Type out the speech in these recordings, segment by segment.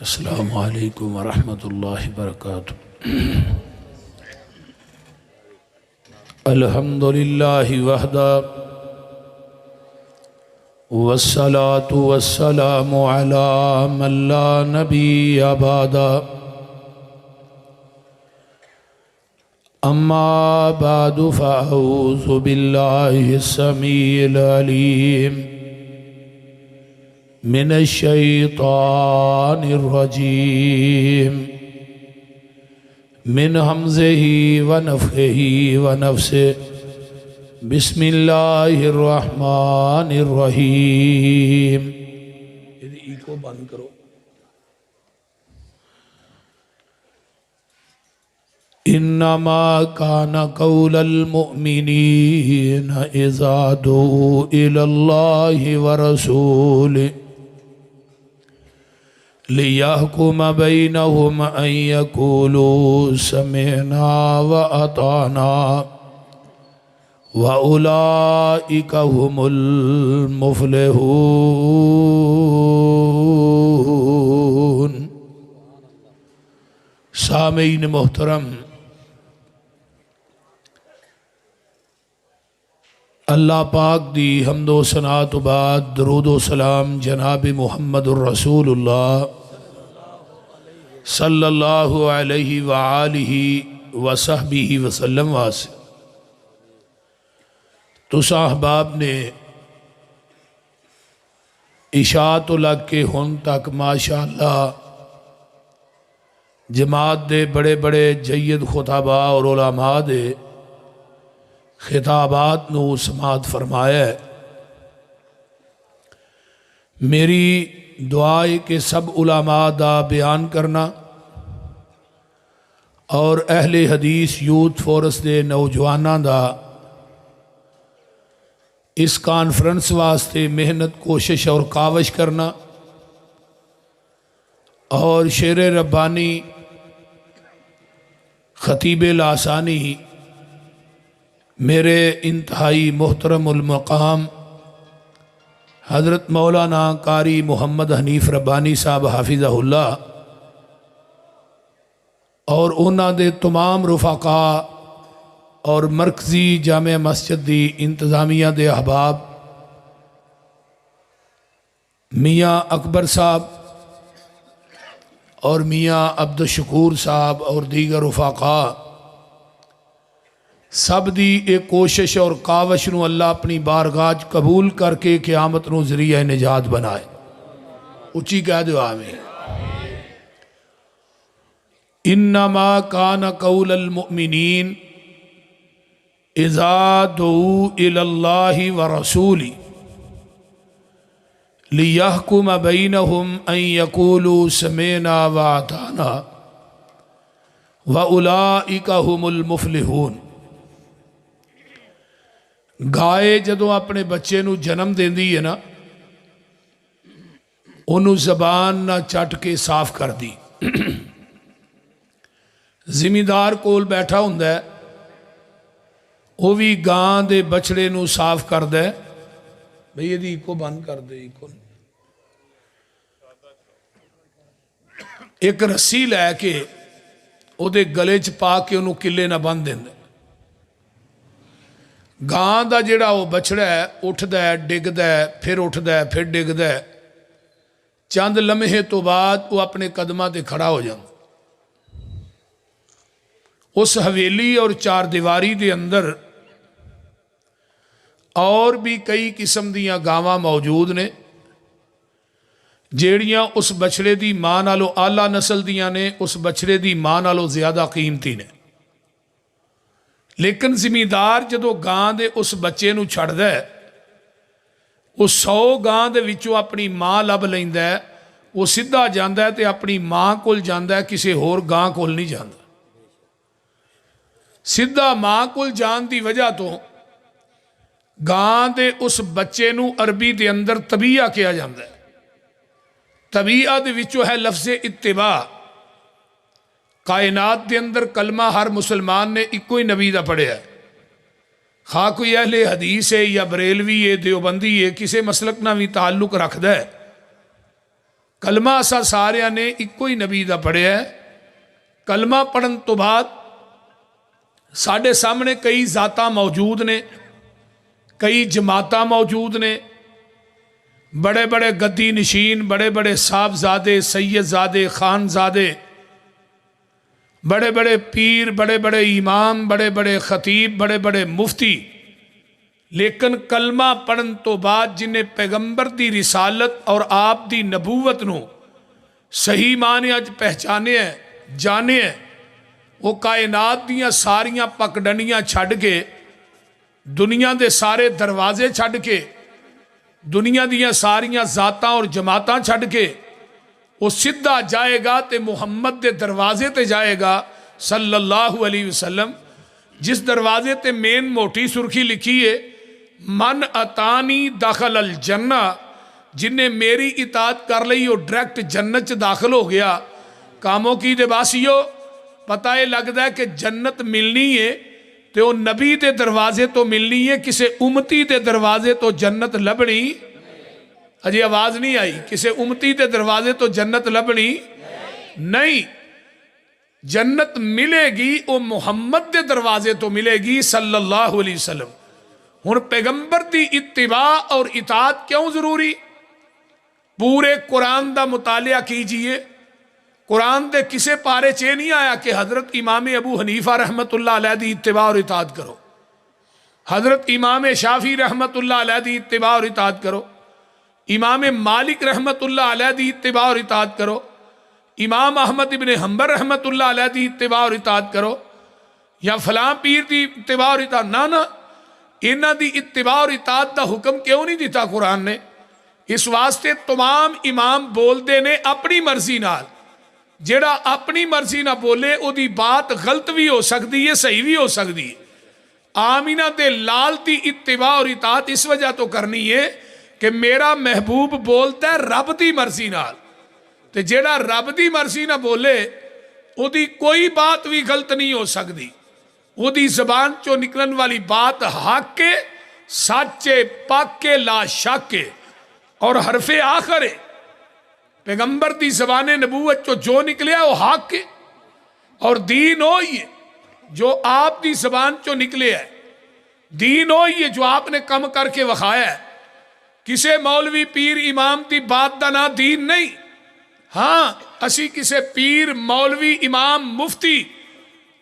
السلام علیکم ورحمۃ اللہ وبرکاتہ۔ الحمد للہ وحدہ والصلاة والسلام علی من لا نبی بعدہ، اما بعد فاعوذ باللہ السمیع العلیم من الشیطان الرجیم من حمزہ ونفخہ ونفثہ۔ بسم اللہ الرحمن الرحیم۔ یہ کو بند کرو۔ انما کان قول المؤمنین اذا دعوا الی اللہ ورسولہ لِيَحْكُمَ بَيْنَهُمْ أَن يَقُولُوا سَمِعْنَا وَأَطَعْنَا وَأُولَئِكَ هُمُ الْمُفْلِحُونَ۔ سامعین محترم، اللہ پاک دی حمد و ثنا تو بعد درود و سلام جناب محمد الرسول اللہ صلی اللہ علیہ وآلہ وصحبہ وسلم واسے۔ تو صاحباب نے عشاء تو لگ کے ہن تک ماشاءاللہ جماعت دے بڑے بڑے جید خطبہ اور علماء دے خطابات نو سماعت فرمایا ہے۔ میری دعا ہے کہ سب علماء دا بیان کرنا اور اہل حدیث یوتھ فورس دے نوجواناں دا اس کانفرنس واسطے محنت کوشش اور کاوش کرنا، اور شیر ربانی خطیب لاسانی میرے انتہائی محترم المقام حضرت مولانا قاری محمد حنیف ربانی صاحب حافظہ اللہ اور انہاں دے تمام رفقاء اور مرکزی جامع مسجد دی انتظامیہ دے احباب، میاں اکبر صاحب اور میاں عبدالشکور صاحب اور دیگر رفقاء، سب دی ایک کوشش اور کاوش نو اللہ اپنی بارگاہ قبول کر کے قیامت نو ذریعہ نجات بنائے۔ اچھی کہہ دو آمین۔ انما کان قول المؤمنین اذا دعوا الی اللہ ورسولہ لِيَحْكُمَ بَيْنَهُمْ أَن يَقُولُوا سَمِعْنَا وَأَطَعْنَا وَأُولَئِكَ هُمُ الْمُفْلِحُونَ۔ گائے جدوں اپنے بچے نو جنم دیندی ہے نا، انہوں زبان نہ چٹ کے صاف کر دی۔ زمیندار کول بیٹھا ہوندا ہے، وہ بھی گاں دے بچڑے نو صاف کر دے، بھئی یہ دی کو بند کر دے، ایک رسی لے کے او دے گلے چ پا کے انہوں کلے نہ بند دیں۔ گاں دا جڑا وہ بچڑا ہے اٹھ دا ہے، ڈگ دا ہے، پھر اٹھ دا ہے، پھر ڈگ دا ہے، چند لمحے تو بعد وہ اپنے قدمہ تے کھڑا ہو جاتا۔ اس حویلی اور چار دیواری دے اندر اور بھی کئی قسم دیاں گاواں موجود نے جیڑیاں اس بچڑے دی ماں نالو اعلیٰ نسل دیاں نے، اس بچڑے دی ماں نالو زیادہ قیمتی نے۔ لیکن زمیندار جدو گاں دے اس بچے نو چھڑ دے، وہ 100 گاں دے وچوں اپنی ماں لب لیندا ہے، وہ سدھا جاندا ہے تے اپنی ماں کول جاندا ہے، کسے ہور گاں کول نہیں جاندا۔ سدھا ماں کول جان دی وجہ تو گاں دے اس بچے نو عربی دے اندر طبیعہ کیا جاندا ہے۔ طبیعہ دے وچوں ہے لفظ اتباع۔ کائنات دے اندر کلمہ ہر مسلمان نے ایک کوئی نبی دا پڑھیا ہے، خواہ کوئی اہل حدیث ہے یا بریلوی ہے، دیوبندی ہے، کسی مسلک نہ بھی تعلق رکھ دے، کلمہ اسا سارے نے ایکو ہی نبی دا پڑھیا ہے. کلمہ پڑھن تو بعد ساڈے سامنے کئی ذاتاں موجود نے, کئی جماعتاں موجود نے, بڑے بڑے گدی نشین, بڑے بڑے صاحبزادے, سیدزادے, خانزادے, بڑے بڑے پیر, بڑے بڑے امام, بڑے بڑے خطیب, بڑے بڑے مفتی. لیکن کلمہ پڑھن تو بعد جنہیں پیغمبر دی رسالت اور آپ دی نبوت نو صحیح معنی اج پہچانے ہیں, جانے ہیں, وہ کائنات دیاں ساریاں پکڈنیاں چھڈ کے, دنیا دے سارے دروازے چھڈ کے, دنیا دیاں ساریاں ذاتاں اور جماعتاں چھڈ کے وہ سدھا جائے گا تے محمد دے دروازے تے جائے گا صلی اللہ علیہ وسلم. جس دروازے تے مین موٹی سرخی لکھی ہے من اتانی داخل الجنہ, جن نے میری اطاعت کر لئی وہ ڈائریکٹ جنت چ داخل ہو گیا. کاموں کی دے باسیو پتہ یہ لگتا ہے کہ جنت ملنی ہے تو وہ نبی دے دروازے تو ملنی ہے, کسے امتی دے دروازے تو جنت لبنی. اجی آواز نہیں آئی, کسے امتی دے دروازے تو جنت لبنی نہیں. جنت ملے گی وہ محمد دے دروازے تو ملے گی صلی اللہ علیہ وسلم. ہن پیغمبر دی اتباع اور اطاعت کیوں ضروری؟ پورے قرآن دا مطالعہ کیجئے. قرآن دے کسے پارے چے نہیں آیا کہ حضرت امام ابو حنیفہ رحمت اللہ علیہ دی اتباع اور اطاعت کرو, حضرت امام شافعی رحمت اللہ علیہ دی اتباع اور اطاعت کرو, امام مالک رحمت اللہ علیہ دی اتباع اور اطاعت کرو, امام احمد ابن حنبل رحمت اللہ علیہ دی اتباع اور اطاعت کرو, یا فلاں پیر دی اتباع اور اطاعت. نہ انہاں دی اتباع اور اطاعت دا حکم کیوں نہیں دیتا قرآن نے؟ اس واسطے تمام امام بول دے نے اپنی مرضی نال. جیڑا اپنی مرضی نہ بولے او دی بات غلط بھی ہو سکتی ہے, صحیح بھی ہو سکتی ہے. آمینہ دے لال دی اتباع اور اطاعت اس وجہ تو کرنی ہے کہ میرا محبوب بولتا ہے رب دی مرضی نال, تے جیڑا رب دی مرضی نہ بولے او دی کوئی بات بھی غلط نہیں ہو سکتی. او دی زبان چو نکلن والی بات حق کے, سچے, پاک کے, لا شک کے اور حرف آخر ہے. پیغمبر دی زبان نبوت جو نکلیا وہ حق کے اور دین ہوئی ہے جو آپ دی زبان چو نکلے ہے. دین ہوئی ہے جو آپ نے کم کر کے وکھایا ہے. کسے مولوی پیر امام دی بات دا نا دین نہیں. ہاں اسی کسے پیر مولوی امام مفتی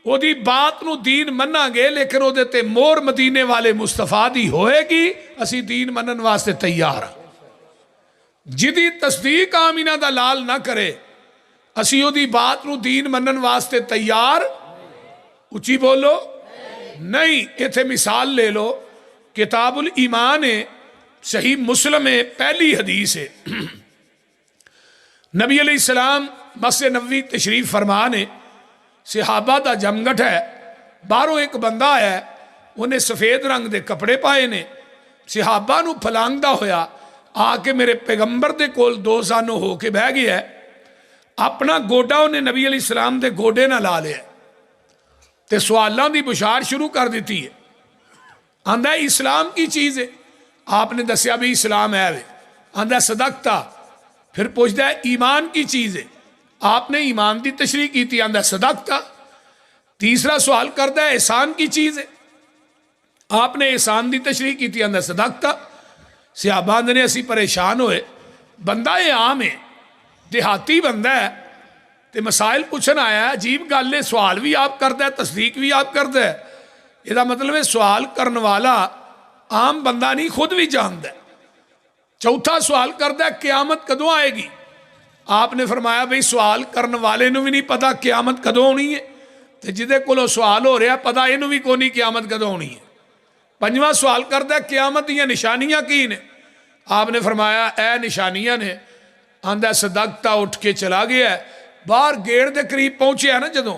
وہ دی بات نو دین مننا گے, لیکن وہ دیتے مور مدینے والے مصطفیٰ دی ہوئے گی, اسی دین منن واسطے تیار ہیں. جدی تصدیق آمینہ دا لال نہ کرے اسی او دی بات نو دین منن واسطے تیار. اچھی بولو نہیں. ایتھے مثال لے لو, کتاب الایمان ہے, صحیح مسلم ہے, پہلی حدیث ہے. نبی علیہ السلام مسجد نبوی تشریف فرمانے, صحابہ دا جمگٹ ہے, باہروں ایک بندہ ہے, انہیں سفید رنگ دے کپڑے پائے نے. صحابہ نو پھلانگدہ ہویا آ کے میرے پیغمبر دے کول دو زانو ہو کے بہ گیا ہے. اپنا گوڈا انہیں نبی علیہ السلام دے گوڈے نہ لا لیا تے سوالوں دی بشار شروع کر دیتی ہے. آندہ اسلام کی چیز ہے. آپ نے دسیا بھی اسلام ہے وے. آندہ صدقتا. پھر پوچھتا ہے ایمان کی چیز ہے. آپ نے ایمان دی تشریح کی تھی. آندہ صدقتا. تیسرا سوال کرتا ہے احسان کی چیز ہے. آپ نے احسان دی تشریح کی تھی. آندہ صدقتا. صحابہ نے اسی پریشان ہوئے. بندہ یہ عام ہے, دیہاتی بندہ ہے, تے مسائل پوچھن آیا ہے. عجیب گل ہے, سوال بھی آپ کرتا ہے, تصدیق بھی آپ کرتا ہے. یہ مطلب ہے سوال کرنے والا عام بندہ نہیں, خود بھی جانتا ہے. چوتھا سوال کرتا ہے قیامت کدوں آئے گی؟ آپ نے فرمایا بھئی سوال کرنے والے نو بھی نہیں پتا قیامت کدوں ہونی ہے, تے جدے کولو سوال ہو رہا پتا یہ بھی کوئی نہیں قیامت کدوں ہونی ہے. پنجواں سوال کرتا ہے قیامت دیا نشانیاں کی نے؟ آپ نے فرمایا اے نشانیاں نے. آندہ صدقتا. اٹھ کے چلا گیا ہے. باہر گیڑ دے قریب پہنچے ہیں نا جدوں,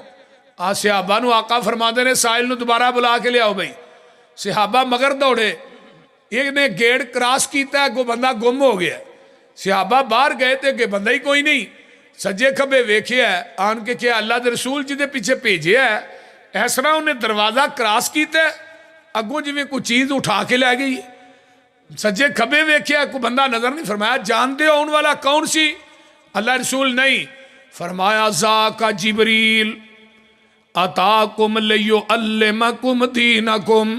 صحابہ نو آقا فرماتے نے سائل نو دوبارہ بلا کے لیا ہو بھئی. صحابہ مگر دوڑے, ایک نے گیڑ کراس کیتا ہے, کو بندہ گم ہو گیا. صحابہ باہر گئے تھے کہ بندہ ہی کوئی نہیں. سجے کھبے ویکھیا ہے, آن کے کیا اللہ دے رسول جدے پیچھے بھیجے ہے, اس طرح انہیں دروازہ کراس کیتا ہے, اگوں جی میں کوئی چیز اٹھا کے لے گئی. سجے کھبے ویکھیا, کوئی بندہ نظر نہیں. فرمایا جانتے ہو ان والا کون سی؟ اللہ رسول نہیں، فرمایا ذاک جبریل اتاکم لیعلمکم دینکم،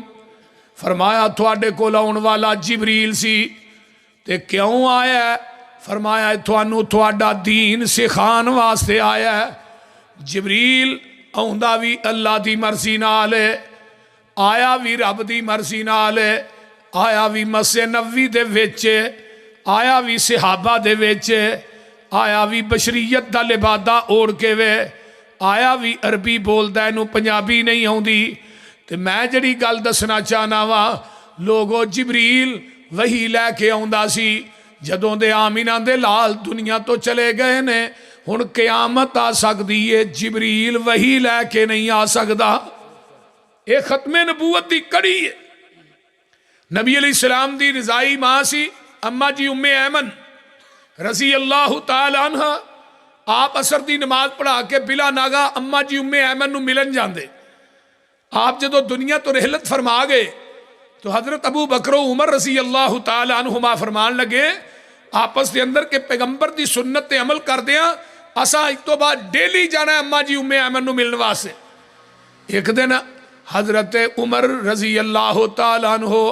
فرمایا تھوڑے کول آن والا جبریل سی تے کیوں آیا ہے؟ فرمایا تھانوں تھوڑا دین سکھان واسطے آیا ہے۔ جبریل آندا بھی اللہ دی مرضی نال ہے، آیا بھی رب دی مرضی نال ہے، آیا بھی مسجد نبوی دے وچ، آیا بھی صحابہ دے وچ، آیا بھی بشریت دا لبادہ اوڑ کے وے، آیا بھی عربی بولدا اینوں پنجابی نہیں آوندی۔ تے میں جڑی گل دسنا چاہنا وا، لوگو جبریل وہی لے کے آوندا سی جدوں دے آمینہ دے لال دنیا تو چلے گئے نے، ہن قیامت آ سکدی ہے، جبریل وہی لے کے نہیں آ سکدا۔ اے ختم نبوت دی کڑی ہے۔ نبی علیہ السلام دی رضائی ماں سی اما جی ام ایمن رضی اللہ تعالی عنہ، آپ عصر دی نماز پڑھا کے بلا ناگا اما جی ام ایمن نو ملن جاندے۔ آپ جدو دنیا تو رحلت فرما گئے تو حضرت ابو بکر و عمر رضی اللہ تعالی عنہما فرمان لگے آپس دے اندر کے پیغمبر دی سنت تے عمل کر دیا، اسا ایک تو بعد ڈیلی جانا ہے اما جی ام ایمن نو ملن واسطے۔ ایک دن حضرت عمر رضی اللہ تعالی عنہ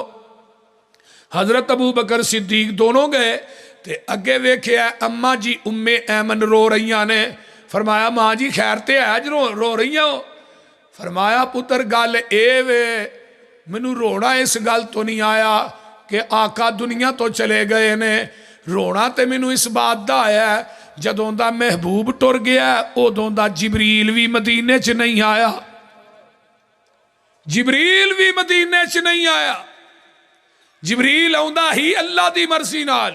حضرت ابو بکر صدیق دونوں گئے تے اگے ویکھیا اما جی ام ایمن رو رہیاں نے۔ فرمایا ماں جی خیر تے ہے جو رو رہیاں ہو؟ فرمایا پتر گل اے وے منو رونا اس گل تو نہیں آیا کہ آقا دنیا تو چلے گئے نے، رونا تے منو اس بات دا آیا ہے جدوں دا محبوب ٹر گیا ادوں دا جبریل بھی مدینے چ نہیں آیا، جبریل بھی مدینے چ نہیں آیا، جبریل آندا ہی اللہ دی مرضی نال۔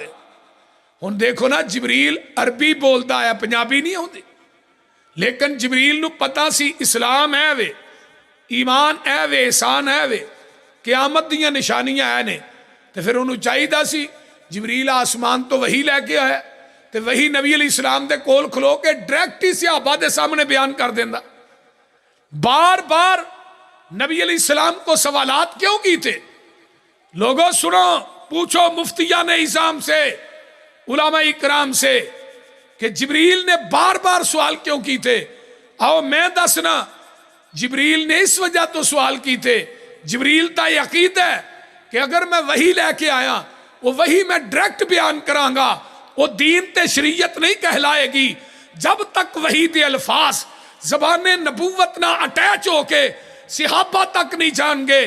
ہن دیکھو نا جبریل عربی بولدا ہے، پنجابی نہیں آندی، لیکن جبریل نو پتا سی اسلام ہے وے، ایمان ہے وے، احسان ہے وے، قیامت دیاں نشانیاں ہے نے، تو پھر انہوں چاہیے سی جبریل آسمان تو وہی لے کے آیا تو وہی نبی علیہ السلام دے کول کھلو کے ڈائریکٹ ہی صحابہ دے سامنے بیان کر دینا۔ بار بار نبی علیہ السلام کو سوالات کیوں کی تھے؟ لوگوں سنو، پوچھو مفتیان اعظام سے، علماء اکرام سے کہ جبریل نے بار بار سوال کیوں کی تھے؟ آؤ میں دسنا، جبریل نے اس وجہ تو سوال کی تھے، جبریل تا یقین ہے کہ اگر میں وہی لے کے آیا وہ وہی میں ڈائریکٹ بیان کراں گا، وہ دین تے شریعت نہیں کہلائے گی جب تک وہی دے الفاظ زبان نبوت نہ اٹیچ ہو کے صحابہ تک نہیں جان گے۔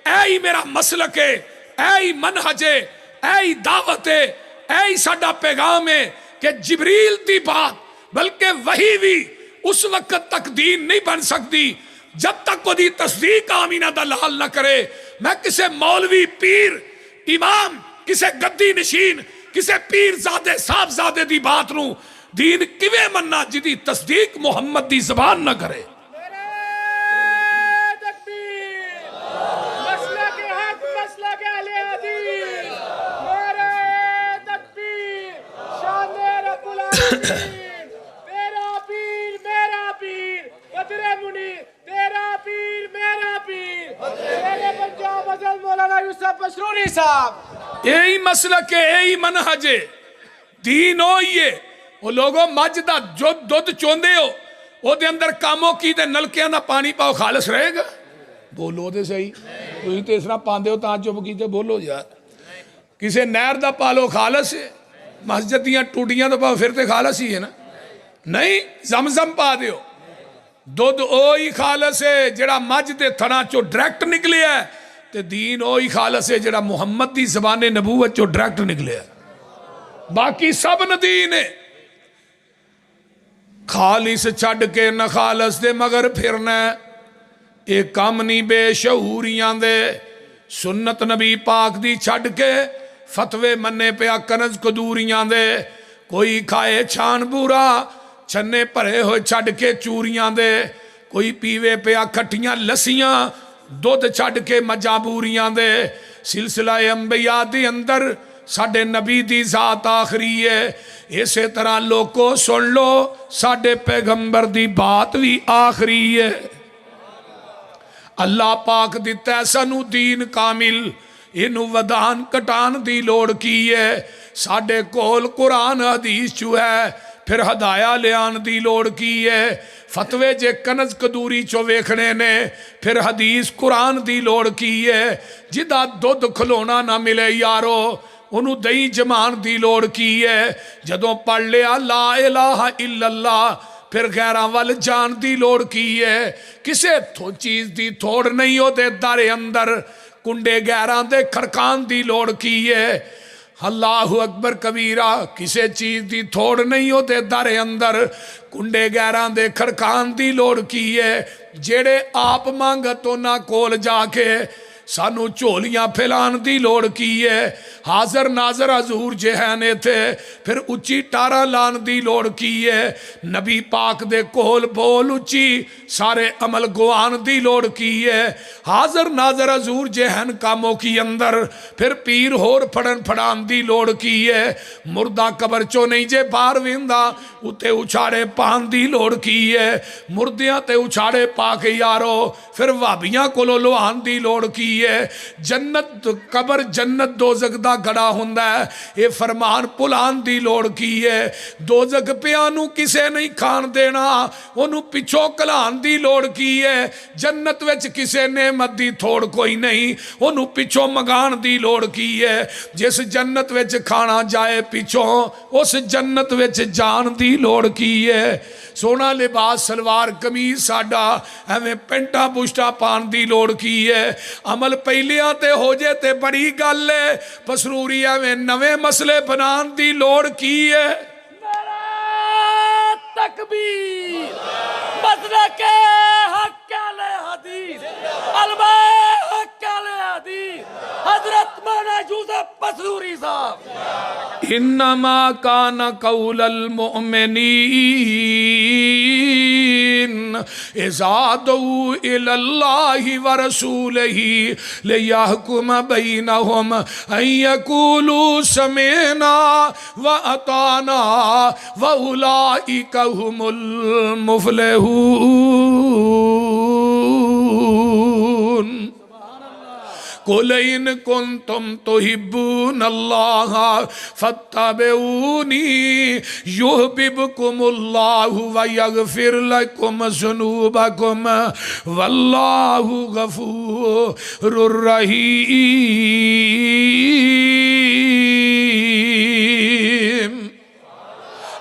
اے ہی میرا مسلک ہے، اے ہی منہج ہے، اے ہی دعوت ہے، اے ہی ساڈا پیغام ہے کہ جبریل دی بات بلکہ وہی بھی اس وقت تک دین نہیں بن سکتی جب تک وہ دی تصدیق آمینہ دا لال نہ کرے۔ میں کسے مولوی پیر امام کسے گدی نشین کسے پیر زادے صاحب زادے دی بات نو دین کیویں مننا جدی تصدیق محمد دی زبان نہ کرے۔ میرا پیر میرا پیر بدر منی تیرا پیر میرا پیر میرے پنجاب ازل مولانا یوسف بشرونی صاحب۔ یہی مسلک ہے، یہی منہج ہے، دین ہوئی ہے۔ وہ لوگوں مجھ دا جو دودھ چوندے ہو وہ دے اندر کاموں کی دے نلکیاں دا پانی پاؤ خالص رہے گا؟ بولو دے صحیح، کوئی تے اس طرح پاندے ہو تاں چپ کیتے بولو یار۔ کسے نہر دا پالو خالص ہے، مسجد دیاں ٹوٹیاں تو پاؤ پھر تے خالص ہی ہے نا؟ نہیں، زمزم پا دیو، دودھ اوہی خالص ہے جڑا مجھ دے تھنا چو ڈائریکٹ نکلے ہے، تے دین اوہی خالص ہے جڑا محمد دی زبان نبوت چو ڈائریکٹ نکلے ہے، باقی سب ندین ہے۔ خالص چھڑ کے نہ خالص دے مگر پھرنا ہے، ایک کام نہیں بے شعوریاں دے، سنت نبی پاک دی چھڑ کے فتوے منے پیا کنز کدوریاں دے، کوئی کھائے چھان بورا چھنے پرے ہوئے چھڑ کے چوریاں دے، کوئی پیوے پیا کھٹیاں لسیاں دودھ چھڑ کے مجاں بوریاں دے۔ سلسلہ انبیاء دی اندر ساڑھے نبی دی ذات آخری ہے، اسی طرح لوگوں سن لو ساڑھے پیغمبر دی بات بھی آخری ہے۔ اللہ پاک دیتا ہے سنو دین کامل، انہوں ودان کٹان دی لوڑ کی ہے، ساڑھے کول قرآن حدیث چو ہے، پھر ہدایا لیان دی لوڑ کی ہے فتوے جے کنز قدوری چو ویکھنے نے پھر حدیث قرآن دی لوڑ کی ہے جدا دودھ کھلونا نہ ملے یارو انہوں دئی جمان دی لوڑ کی ہے جدوں پڑھ لیا لا الہ الا اللہ پھر غیران وال جان دی لوڑ کی ہے کسے چیز دی تھوڑ نہیں ہو دے دارے اندر کنڈے غیران دے کھرکان دی لوڑ کی ہے اللہ اکبر کبیرہ کسے چیز دی تھوڑ نہیں ہو دے دارے اندر کنڈے غیران دے کھرکان دی لوڑ کی ہے جیڑے آپ مانگتوں نہ کول جا کے سانو چولیاں پھیلان دی لوڑ کی ہے حاضر ناظر حضور جہانے تھے پھر اچھی ٹارا لان دی لوڑ کی ہے نبی پاک دے کول بول اچھی سارے عمل گوان دی لوڑ کی ہے حاضر ناظر حضور جہن کاموں کی اندر پھر پیر ہور پھڑن پھڑان دی لوڑ کی ہے مردہ قبر چو نہیں جے بار ویندہ اتے اچھاڑے پان دی لوڑ کی ہے مردیاں تے اچھاڑے پاک یارو پھر وابیاں کو لوان دی لوڑ کی ہے جنت قبر جنت دوزخ دا گڑا ہوندہ ہے اے فرمان پلان دی لوڑ کی ہے دوزخ پیانو کسے نہیں کھان دینا انہوں پچھو کلان دی لوڑ کی ہے جنت وچ کسے نعمت دی تھوڑ کوئی نہیں انہوں پچھو مگان دی لوڑ کی ہے جس جنت وچ کھانا جائے پچھو اس جنت وچ جان دی لوڑ کی ہے سونا لباس سلوار قمیض ساڈا ایویں پینٹا پشٹا پان دی لوڑ کی ہے عمل پہلیاں تے ہو جے تے بڑی گل ہے پسروری ایویں نویں مسئلے بنان دی لوڑ کی ہے نعرہ تکبیر مسلک حق علیہ حدیث علماء حق علیہ حدیث حضرت مولانا یوسف پسروری صاحب انما کان قول المؤمنین اذا دعوا الی اللہ ورسولہ لیحکم بینہم ان یقولوا سمعنا واطعنا واولئک هم المفلحون قل ان کنتم تحبون اللہ فاتبعونی یحببکم اللہ ویغفر لکم ذنوبکم واللہ غفور الرحیم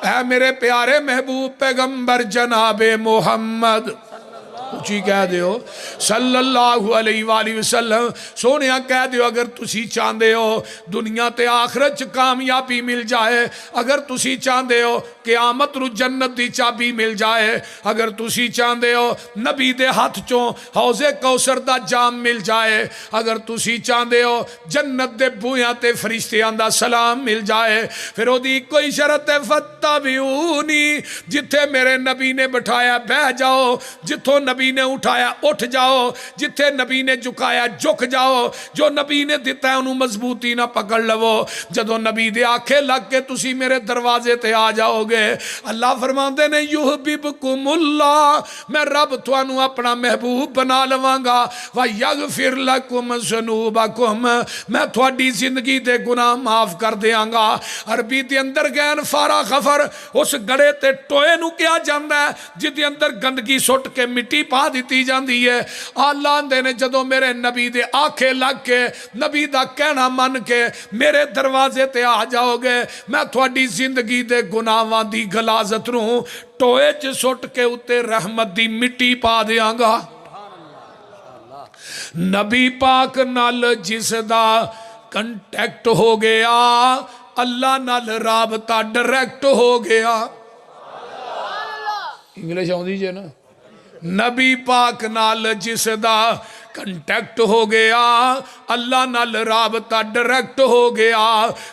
اے میرے پیارے محبوب پیغمبر جناب محمد اچھی کہہ دیو صلی اللہ علیہ وآلہ وسلم سونیا کہہ دیو اگر تسی چاندے ہو دنیا تے آخرت کامیابی مل جائے اگر تسی چاندے ہو قیامت رو جنت دی چابی مل جائے اگر تسی چاندے ہو نبی دے ہاتھ چوں حوض کوثر دا جام مل جائے اگر تسی چاندے ہو جنت دے بویاں تے فرشتیاں دا سلام مل جائے پھر او دی کوئی شرط ہے فتبعونی جتھے میرے نبی نے بٹھایا بہ جاؤ جتھوں نبی نے اٹھایا اٹھ جاؤ جتھے نبی نے جھکایا جھک جاؤ جو نبی نے دیتا ہے انہوں مضبوطی نہ پکڑ لو جدو نبی دے آنکھیں لگ کے تسی میرے دروازے تے آ جاؤ گے اللہ فرماندے نے یحببکم اللہ میں رب توانو اپنا محبوب بنا لواں گا ویغفر لکم ذنوبکم میں تھوڑی زندگی دے گناہ معاف کر دیاں گا عربی دے اندر گین فارا غفر اس گڑے تے ٹوئے نو کیا جاندہ ہے جی دے اندر گندگی سٹ کے مٹی پا دیتی جاندی ہے اللہ دے نے جدو میرے نبی دے آنکھیں لگ کے نبی دا کہنا من کے میرے دروازے تے آ جاؤ گے میں تھوڑی زندگی دے گناہاں دی غلاظت رہوں ٹوئے چ سٹ کے اتے رحمت دی مٹی پا دیاں گا نبی پاک نال جس دا کنٹیکٹ ہو گیا اللہ نال رابطہ ڈائریکٹ ہو گیا انگلش آؤں دیجئے نا نبی پاک نال جس دا کنٹیکٹ ہو گیا اللہ نال رابطہ ڈائریکٹ ہو گیا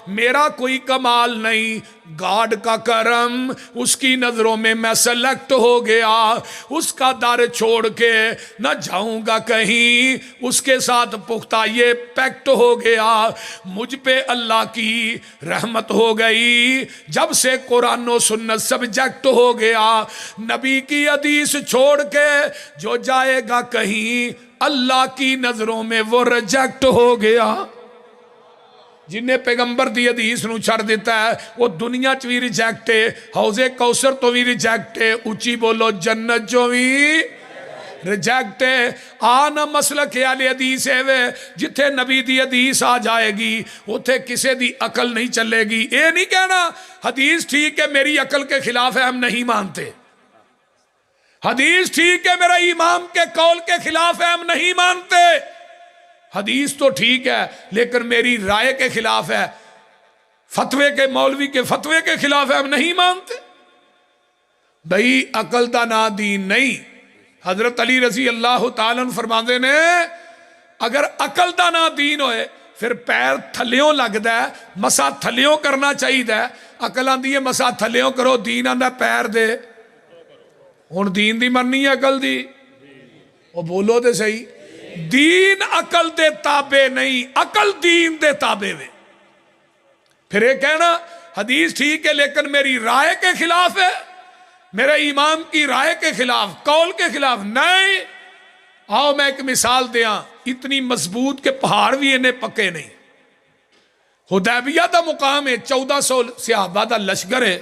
میرا کوئی کمال نہیں گاڈ کا کرم اس کی نظروں میں سلیکٹ ہو گیا اس کا در چھوڑ کے نہ جاؤں گا کہیں اس کے ساتھ پختہ یہ پیکٹ ہو گیا مجھ پہ اللہ کی رحمت ہو گئی جب سے قرآن و سنت سبجیکٹ ہو گیا نبی کی حدیث چھوڑ کے جو جائے گا کہیں اللہ کی نظروں میں وہ ریجیکٹ ہو گیا جنہیں پیغمبر دی حدیث نو چھڑ دیتا ہے وہ دنیا چ بھی ریجیکٹ ہے، حوض کوثر تو بھی ریجیکٹ ہے، اچھی بولو جنت چو بھی ریجیکٹ ہے۔ آنا مسلک اہل حدیث ہے وے جتھے نبی دی حدیث آ جائے گی اتھے کسے دی عقل نہیں چلے گی۔ اے نہیں کہنا حدیث ٹھیک ہے میری عقل کے خلاف ہے ہم نہیں مانتے، حدیث ٹھیک ہے میرا امام کے قول کے خلاف ہے ہم نہیں مانتے، حدیث تو ٹھیک ہے لیکن میری رائے کے خلاف ہے، فتوے کے مولوی کے فتوے کے خلاف ہے ہم نہیں مانتے۔ بھئی عقل دا نا دین نہیں۔ حضرت علی رضی اللہ تعالیٰ عنہ فرماندے نے اگر عقل دا نا دین ہوئے پھر پیر تھلیوں لگ دے، مسا تھلیوں کرنا چاہیے دے، عقل آندی ہے مسا تھلیوں کرو، دین آندہ پیر دے، ہن دین دی مننی ہے عقل دی، وہ بولو دے صحیح، دین عقل دے تابع نہیں، عقل دین دے تابع میں۔ پھر یہ کہنا حدیث ٹھیک ہے لیکن میری رائے کے خلاف ہے، میرے امام کی رائے کے خلاف، قول کے خلاف نہیں۔ آؤ میں ایک مثال دیاں، اتنی مضبوط کہ پہاڑ بھی انہیں پکے نہیں۔ حدیبیہ دا مقام ہے، 1400 صحابہ دا لشکر ہے،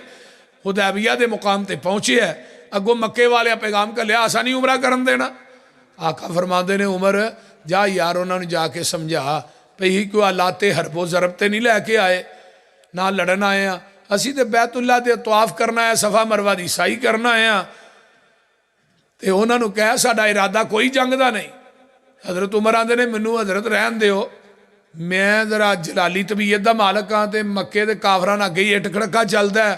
حدیبیہ دے مقام تے پہنچے ہے، اگو مکے والے پیغام کا لیا آسانی عمرہ کرن دینا۔ آقا فرماندے نے عمر جا یار انہوں نے جا کے سمجھا پہی کیوں آلات حرب و ضرب تے نہیں لے کے آئے، نہ لڑن آئے ہیں، اسی تے بیت اللہ دے طواف کرنا ہے، صفا مروہ دی سائی کرنا ہے، تے انہوں نے کہا ساڈا ارادہ کوئی جنگ دا نہیں۔ حضرت عمر آندے نے منو حضرت رہن دے ہو، میں ذرا جلالی طبیعت دا مالک ہاں تے مکے دے کافران آگے ہی اٹھ کھڑکا چلدا ہے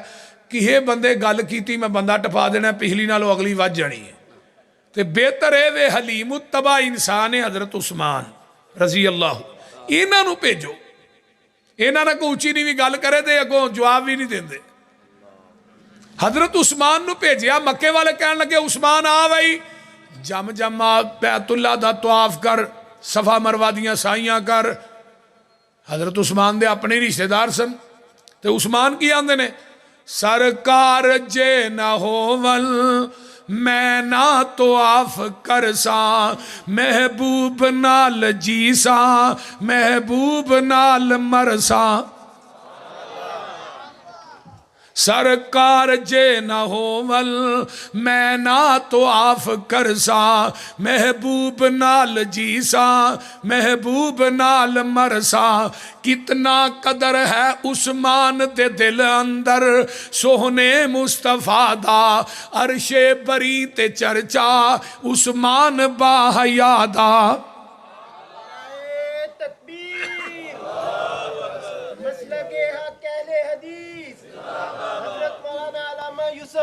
کہ یہ بندے گل کیتی میں بندہ ٹپا دینا پچھلی نالوں اگلی وج جانی ہے، تے بہتر ہے وہ حلیم الطبع انسان ہے حضرت عثمان رضی اللہ، انہاں نو بھیجو، انہاں نہ کوئی اچھی نہیں بھی گل کرے تے اگوں جواب بھی نہیں دیندے۔ حضرت عثمان نو بھیجیا، مکے والے کہنے لگے عثمان آ بھائی جم جم بیت اللہ دا طواف کر، صفا مروہ دیاں سائیاں کر۔ حضرت عثمان دے اپنے رشتہ دار سن، تے عثمان کی آندے نے سرکار جے نہ ہوول میں نہ طواف کرساں، محبوب نال جیساں محبوب نال مرساں۔ سرکار جے نہ ہوول میں نہ طواف کرساں، محبوب نال جیساں محبوب نال مرساں۔ کتنا قدر ہے عثمان دے دل اندر سوہنے مصطفیٰ دا، عرش بری تے چرچا عثمان با حیا دا۔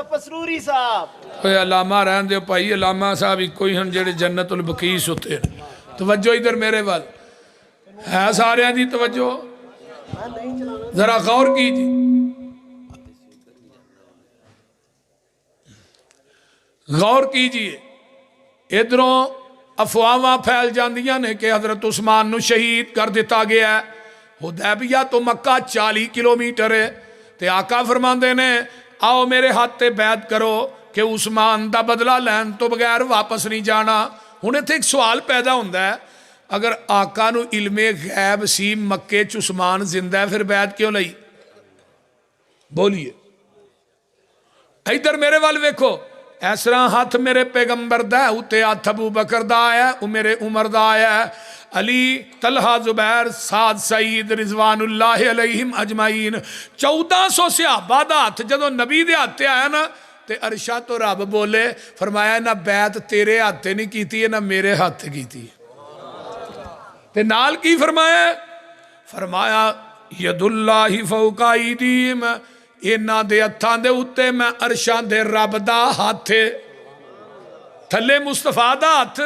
پسروری صاحب اے علامہ رہن دے پائی، علامہ صاحب ہی کوئی ہن جڑے جنت البقیس ہوتے ہیں۔ توجہ ادھر میرے وال ہے، سارے دی توجہ ذرا غور کیجئے، غور کیجئے۔ ادھروں افواہاں پھیل جاندیاں نے کہ حضرت عثمان نو شہید کر دیتا گیا ہے۔ حدیبیہ تو مکہ 40 کلومیٹر ہے، تے آقا فرماندے نے آؤ میرے ہاتھ تے بیعت کرو کہ عثمان دا بدلہ لین تو بغیر واپس نہیں جانا۔ ہن ایتھے ایک سوال پیدا ہوندا ہے، اگر آقا نو علم غیب سی مکے چ عثمان زندہ ہے پھر بیعت کیوں لئی؟ بولیے ادھر میرے وال ویکھو، اس طرح ہاتھ میرے پیغمبر دا ہے، اتے ہاتھ ابو بکر دا آیا ہے، میرے عمر دا آیا ہے، علی طلحہ زبیر سعد سعید رضوان اللہ علیہم اجمعین 1400 صحابہ دا ہاتھ جدو نبی دے ہاتھ آیا نا تے عرشہ تو رب بولے فرمایا نہ بیعت تیرے ہاتھ نہیں کیتی ہے نہ میرے ہاتھ کیتی تے نال کی فرمایا؟ فرمایا ید اللہ فوق ایدیہم، اینا دے ہتھاں دے اتے میں عرشاں دے رب دا ہاتھ، تھلے مصطفیٰ دا ہاتھ،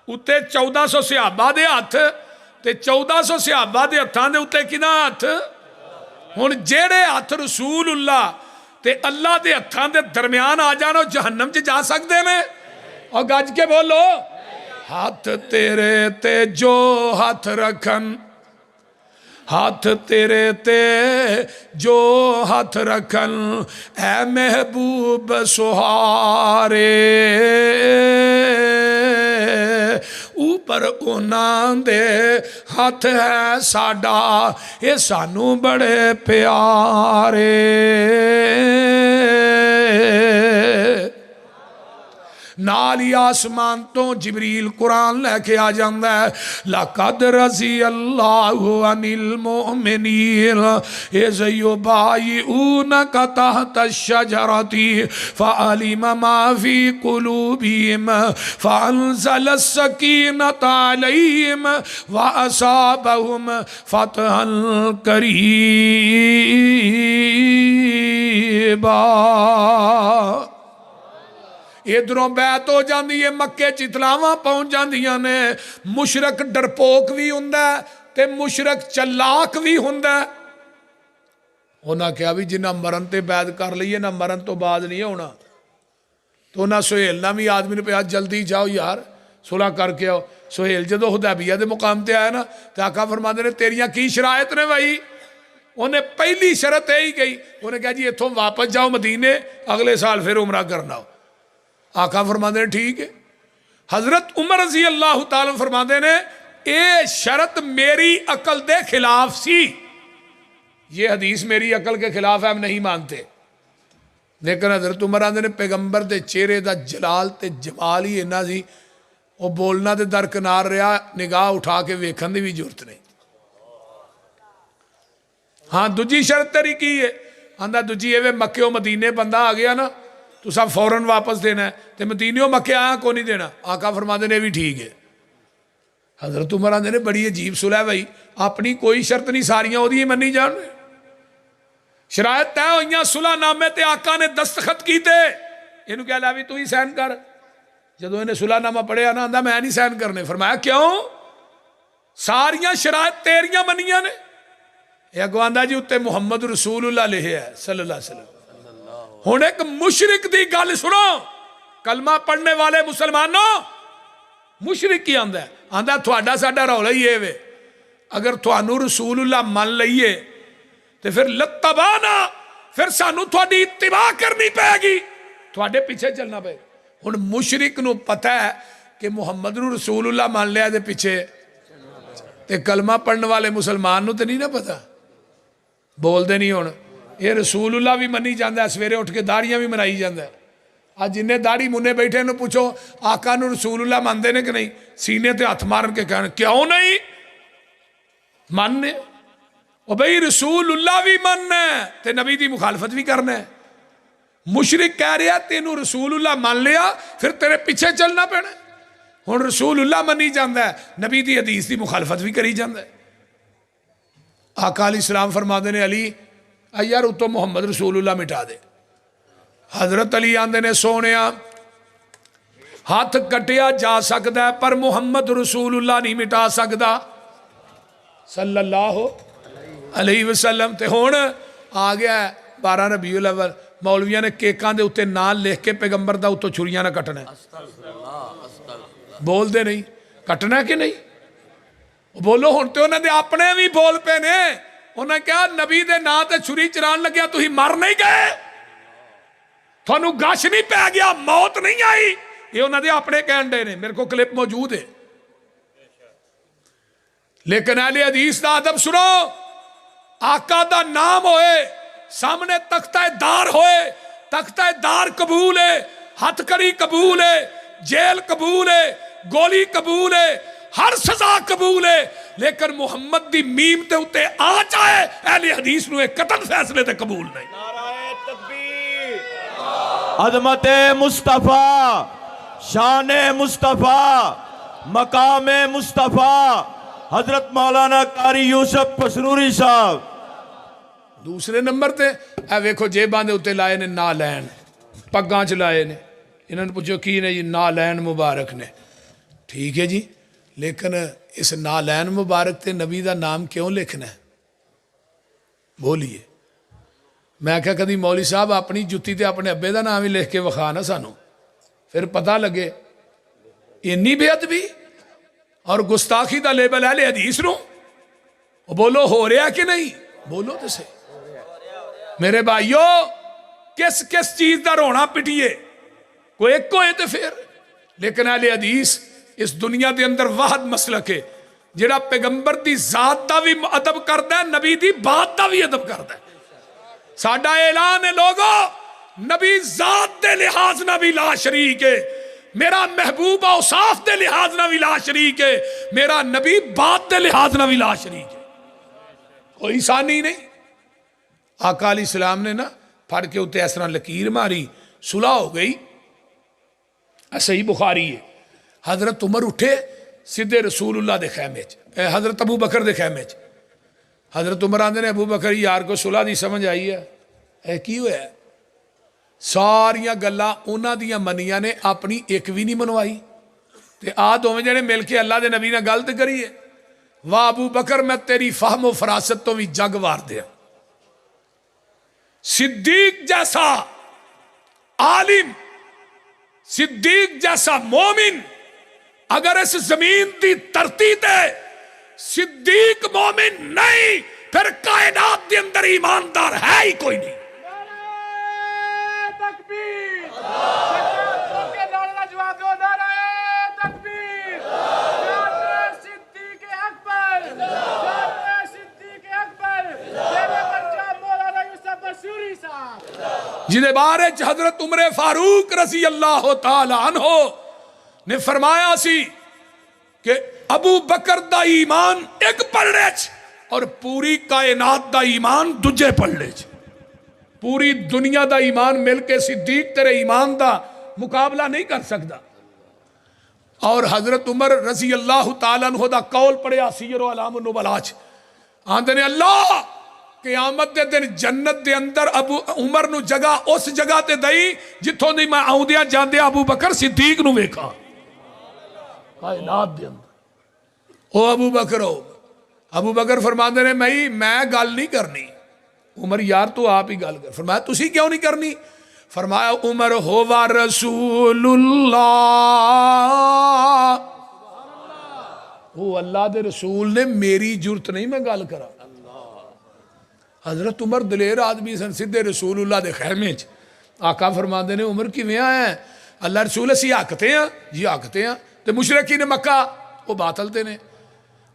اتے 1400 صحابہ دے ہاتھ، تے 1400 صحابہ دے ہتھاں دے اتے کنا ہاتھ؟ ہن جیڑے ہاتھ رسول اللہ تے اللہ دے ہتھاں دے درمیان آ جانو جہنم چ جا سکتے میں؟ اور گج کے بولو ہاتھ تیرے تے جو ہاتھ رکھن، ہاتھ تیرے تے جو ہاتھ رکھن، اے محبوب سہارے اوپر انہاں دے ہاتھ ہے ساڈا اے سانو بڑے پیارے نال ہی آسمان تو جبریل قرآن لے کے آ جاندہ ہے لَقَدْ رَضِيَ اللَّهُ عَنِ الْمُؤْمِنِينَ إِذْ يُبَايِعُونَكَ تَحْتَ الشَّجَرَةِ فَعَلِمَ مَا فِي قُلُوبِهِمْ فَأَنزَلَ السَّكِينَةَ عَلَيْهِمْ وَأَصَابَهُمْ فَتْحًا قَرِيبًا ادھروں بیعت ہو جاندی ہے مکے چتلاواں پہنچ جاندیاں نے مشرک ڈرپوک بھی ہوندا ہے تے مشرک چلاک بھی ہوندا ہے انہاں کہا بھی جنہ مرن تے بیعت کر لئیے نہ مرن تو بعد نہیں ہونا تو نہ سہیل نہ بھی آدمی نے پہا جلدی جاؤ یار صلح کر کے آؤ سہیل جدو حدیبیہ دے مقام تے آیا نا تے آقا فرماندے نے تیریاں کی شرائط نے بھائی انہیں پہلی شرط ہے ہی گئی انہیں کہا جی اتھوں واپس جاؤ مدینے اگلے سال پھر عمرہ کرنا ہو آقا فرماندے نے ٹھیک ہے حضرت عمر رضی اللہ تعالیٰ فرماندے نے اے شرط میری عقل دے خلاف سی یہ حدیث میری عقل کے خلاف ہے ہم نہیں مانتے لیکن حضرت عمر آندے نے پیغمبر دے چہرے دا جلال تے جمال ہی انہا سی وہ بولنا دے درکنار رہا نگاہ اٹھا کے ویکھن دی بھی ضرورت نہیں ہاں دجی شرط تری کی ہے آندہ دجی ایوے مکے و مدینے بندہ آ گیا نا تو سب فوراں واپس دینا ہے تو مدینیوں مکے آیا کو نہیں دینا آقا فرماندے نے بھی ٹھیک ہے حضرت عمر آندے نے بڑی عجیب صلح بھائی اپنی کوئی شرط نہیں ساریاں ہو دی منی جان رہے شرائط طے ہوئیاں صلح نامے تے آقا نے دستخط کیتے انہوں کہہ لیا بھی تو ہی سین کر جدو انہیں صلح نامہ پڑھے آنا آندہ میں نہیں سین کرنے فرمایا کیوں ساریاں شرائط تیریاں منیاں نے ایک آندہ جی اتے محمد رسول اللہ لے ہے صلی اللہ علیہ وسلم ہون ایک مشرک دی گل سنو کلمہ پڑھنے والے مسلمانوں مشرک کی آندہ ہے آندہ تھوڑا ساڑا رولا ہی ہے وے اگر تھوانو رسول اللہ من لئیے تو پھر لتبانا پھر سانو تھوڑی اتباع کرنی پہے گی تھوڑے پیچھے چلنا پہے ہون مشرک نو پتہ ہے کہ محمد رسول اللہ من لیا دے پیچھے تے کلمہ پڑھنے والے مسلمان نو تے نہیں نا پتہ بول دے نہیں ہونا یہ رسول اللہ بھی منی جاندہ ہے سویرے اٹھ کے داڑیاں بھی منائی جاندہ ہے آج جنہیں داڑی منے بیٹھے انہوں پوچھو آقا نو رسول اللہ مان دینے کہ نہیں سینے تے ہاتھ مارن کے کہنے کیوں نہیں ماننے اور بھئی رسول اللہ بھی ماننا ہے تے نبی دی مخالفت بھی کرنا ہے مشرک کہہ رہا تینوں رسول اللہ مان لیا پھر تیرے پیچھے چلنا پینا ہن رسول اللہ منی جاندہ ہے نبی دی حدیث دی مخالفت بھی کری جاندہ ہے آقا علیہ السلام فرما دینے علی یار اتو محمد رسول اللہ مٹا دے حضرت علی آندے نے سونیا ہاتھ کٹیا جا سکتا ہے پر محمد رسول اللہ نہیں مٹا سکتا صلی اللہ علیہ وسلم تے ہون آ گیا ہے 12 ربیع الاول مولویاں نے کیکاں دے اتے نال لکھ کے پیغمبر دا اتو چھریاں نہ کٹنا ہے بول دے نہیں کٹنا ہے کہ نہیں بولو ہونتے انہیں دے اپنے بھی بول پہ نے انہیں کہا نبی دے نا تے چھری چران لگیا تو ہی مر نہیں گئے تھانو گاش نہیں پہ گیا موت نہیں آئی یہ انہیں دے اپنے کہنڈے نے میرے کو کلپ موجود ہے لیکن اہل حدیث دا ادب سنو آقا دا نام ہوئے سامنے تختہ دار ہوئے تختہ دار قبول ہے ہتھ کڑی قبول ہے جیل قبول ہے گولی قبول ہے ہر سزا قبول ہے لیکن محمد دی میم تے اتے آ جائے اہل حدیث نو ایک قتل فیصلے تے قبول نہیں نعرہ تکبیر عظمت مصطفیٰ شان مصطفیٰ مقام مصطفیٰ حضرت مولانا قاری یوسف پسنوری صاحب دوسرے نمبر تے اے ویکھو جیباں دے اتے لائے نے نالین پگاں چ لائے نے انہوں نے پوچھو کی نے جی نالین مبارک نے ٹھیک ہے جی لیکن اس نالین مبارک تے نبی دا نام کیوں لکھنا ہے بولیے میں کہا کدی مولوی صاحب اپنی جتی تے اپنے ابے دا نام ہی لکھ کے وکھا نہ سانو پھر پتہ لگے انی بے ادبی اور گستاخی دا لیبل ہے حدیث نو بولو ہو رہا کہ نہیں بولو تو سے میرے بھائیو کس کس چیز دا رونا پٹیے کوئی ایک کوئی تے پھر لیکن اہل حدیث اس دنیا دے اندر واحد مسلک ہے جڑا پیغمبر دی ذات دا بھی ادب کردا ہے نبی دی بات دا بھی ادب کردا ہے ساڈا اعلان ہے لوگو نبی ذات دے لحاظ نہ بھی لا شریک ہے میرا محبوب اوصاف دے لحاظ نہ بھی لا شریک ہے میرا نبی بات دے لحاظ نہ بھی لا شریک ہے کوئی ثانی نہیں آقا علیہ السلام نے نا پھڑ کے اتنے اس طرح لکیر ماری صلح ہو گئی صحیح بخاری ہے حضرت عمر اٹھے سیدھے رسول اللہ دے خیمے حضرت ابو بکر دے خیمے حضرت عمر آندے نے ابو بکر یار کو صلح دی سمجھ آئی ہے کی ہوا ہے ساریاں گلاں انہاں دیاں منیاں نے اپنی ایک بھی نہیں منوائی تے آ دوویں جنے مل کے اللہ دے نبی نال گل تے کریے واہ ابو بکر میں تیری فہم و فراست تو بھی جگ وار دیا صدیق جیسا عالم صدیق جیسا مومن اگر اس زمین دی دھرتی تے صدیق مومن نہیں پھر کائنات دے اندر ایماندار ہے ہی کوئی نہیں نعرہ تکبیر سکت کے نعرہ جواب دو نعرہ تکبیر جانب صدیق اکبر جانب صدیق اکبر میرے بچہ مولانا یوسف بشروری صاحب جنہیں بارے حضرت عمر فاروق رضی اللہ تعالی عنہ نے فرمایا سی کہ ابو بکر دا ایمان ایک پڑھنے اور پوری کائنات دا ایمان دجے پڑھنے پوری دنیا دا ایمان مل کے صدیق تیرے ایمان دا مقابلہ نہیں کر سکتا اور حضرت عمر رضی اللہ تعالیٰ عنہ دا قول پڑھیا سیر و علام النبلاء آندے نے اللہ قیامت دے دن جنت دے اندر ابو عمر نو جگہ اس جگہ تے دئی جتھوں دی میں آؤندیاں جاندے ابو بکر صدیق نو ویکھا کائنات دے اندر او ابو بکر ہو ابو بکر فرماندے نے میں گل نہیں کرنی عمر یار تو آپ ہی گل کر فرمایا تسی کیوں نہیں کرنی فرمایا عمر ہوا رسول اللہ وہ اللہ دے رسول نے میری جرت نہیں میں گل کرا حضرت عمر دلیر آدمی سن سدھے رسول اللہ دے خیمے آقا فرماندے نے عمر کیویں آیا ہے اللہ رسول اسی آکتے ہیں جی آکتے ہیں تے مشرکین مکہ وہ باطل تے نے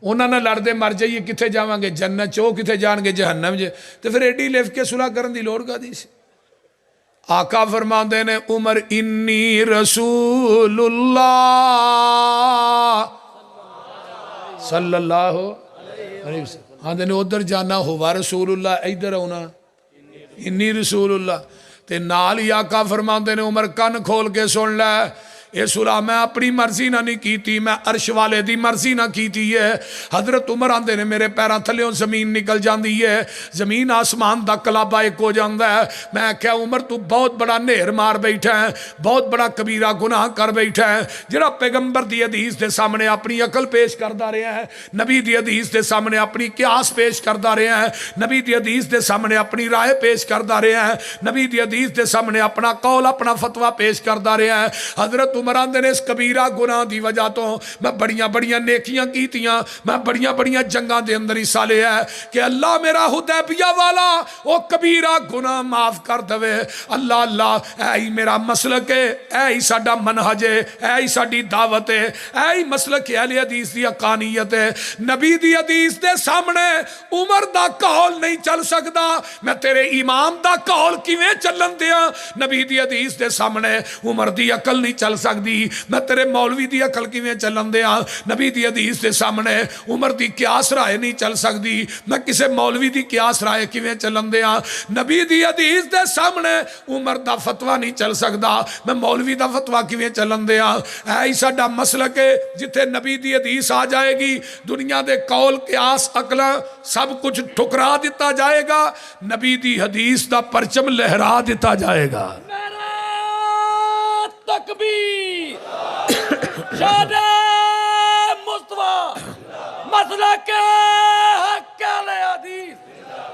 انہاں نہ لڑدے مر جائیے کتھے جاواں گے جنت چو کتھے جان گے جہنم جے تے پھر ایڈی لف کے صلح کرن دی لوڑ کدی سی آقا فرماندے نے عمر انی رسول اللہ صلی اللہ علیہ وسلم آندے نے ادھر جانا ہوا رسول اللہ ادھر ہونا انی رسول اللہ تے نال ہی آقا فرماندے نے عمر کن کھول کے سن لے اے صلح میں اپنی مرضی نہ نہیں کیتی میں عرش والے دی مرضی نہ کیتی ہے حضرت عمر آندے نے میرے پیراں تھلیوں زمین نکل جاندی ہے زمین آسمان دا کلابہ ایک ہو جاندا ہے میں کہا عمر تو بہت بڑا نہر مار بیٹھا ہے بہت بڑا کبیرہ گناہ کر بیٹھا ہے جڑا پیغمبر دی حدیث دے سامنے اپنی عقل پیش کردا رہا ہے نبی دی حدیث دے سامنے اپنی قیاس پیش کردا رہا ہے نبی دی حدیث دے سامنے اپنی رائے پیش کردا رہا ہے نبی دی حدیث دے سامنے اپنا قول اپنا فتویٰ پیش کردا رہا ہے حضرت عمر آندے نے اس کبیرہ گناہ دی وجہ تو میں بڑیاں نیکیاں کیتیاں میں بڑیاں جنگاں دے اندر حصہ لیا ہے کہ اللہ میرا حدیبیہ والا وہ کبیرہ گناہ معاف کر دوے اللہ اللہ اے ہی میرا مسلک ہے اے ہی ساڈا منہج ہے اے ہی ساڈی دعوت ہے اے ہی مسلک اہل حدیث دی حقانیت ہے نبی دی حدیث دے سامنے عمر دا قول نہیں چل سکدا میں تیرے امام دا قول کیویں چلن دیاں نبی دی حدیث دے سامنے عمر دی عقل نہیں چل سکدی میں تیرے مولوی دی عقل کیویں چلن دیاں نبی دی حدیث دے سامنے عمر دی قیاس رائے نہیں چل سکدی میں کسے مولوی دی قیاس رائے کیویں چلن دیاں نبی دی حدیث دے سامنے عمر دا فتویٰ نہیں چل سکدا میں مولوی دا فتویٰ کیویں چلن دیاں اے ہی ساڈا مسلک ہے جتھے نبی دی حدیث آ جائے گی دنیا دے قول قیاس عقلاں سب کچھ ٹھکرا دیتا جائے گا نبی دی حدیث دا پرچم لہرا دیتا جائے گا تکبیر شان مصطفیٰ مسلک حق علیہ حدیث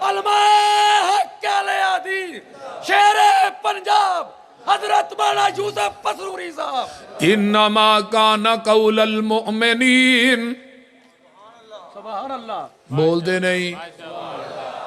علماء حق علیہ حدیث شیر پنجاب حضرت مولانا یوسف پسروری صاحب انما کان قول المؤمنین سبحان اللہ بول دے نہیں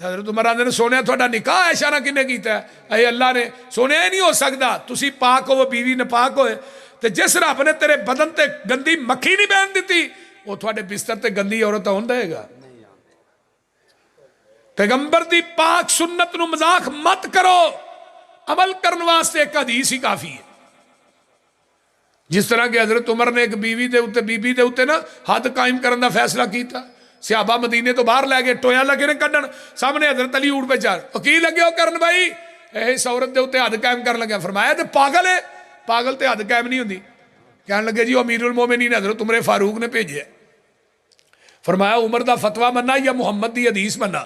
حضرت عمر آندے نے سونے تھوڑا نکاح عائشہ نہ کنے کیتا ہے؟ اے اللہ نے سونے نہیں ہو سکتا، تسی پاک ہو بیوی نپاک ہوئے، تے جس رب نے تیرے بدن تے گندی مکھی نہیں بہن دیتی وہ تھوڑے بستر تے گندی عورت ہون دے گا؟ پیغمبر دی پاک سنت نو مذاق مت کرو، عمل کرنے واسطے ایک حدیث ہی کافی ہے۔ جس طرح کہ حضرت عمر نے ایک بیوی دے اوتے نا حد قائم کرن دا فیصلہ کیتا، صحابہ مدینے تو باہر لے گئے، ٹویا لگے نے کڈن، سامنے حضرت علی اونٹ پہ چڑھ، او کی لگے ہو کرن بھائی اس عورت دے اوتے حد قائم کرن لگا؟ فرمایا تے پاگل ہے، پاگل تے حد قائم نہیں ہوندی۔ کہنے لگے جی امیر المومنین حضرت عمر فاروق نے بھیجے، فرمایا عمر دا فتویٰ مننا یا محمد دی حدیث مننا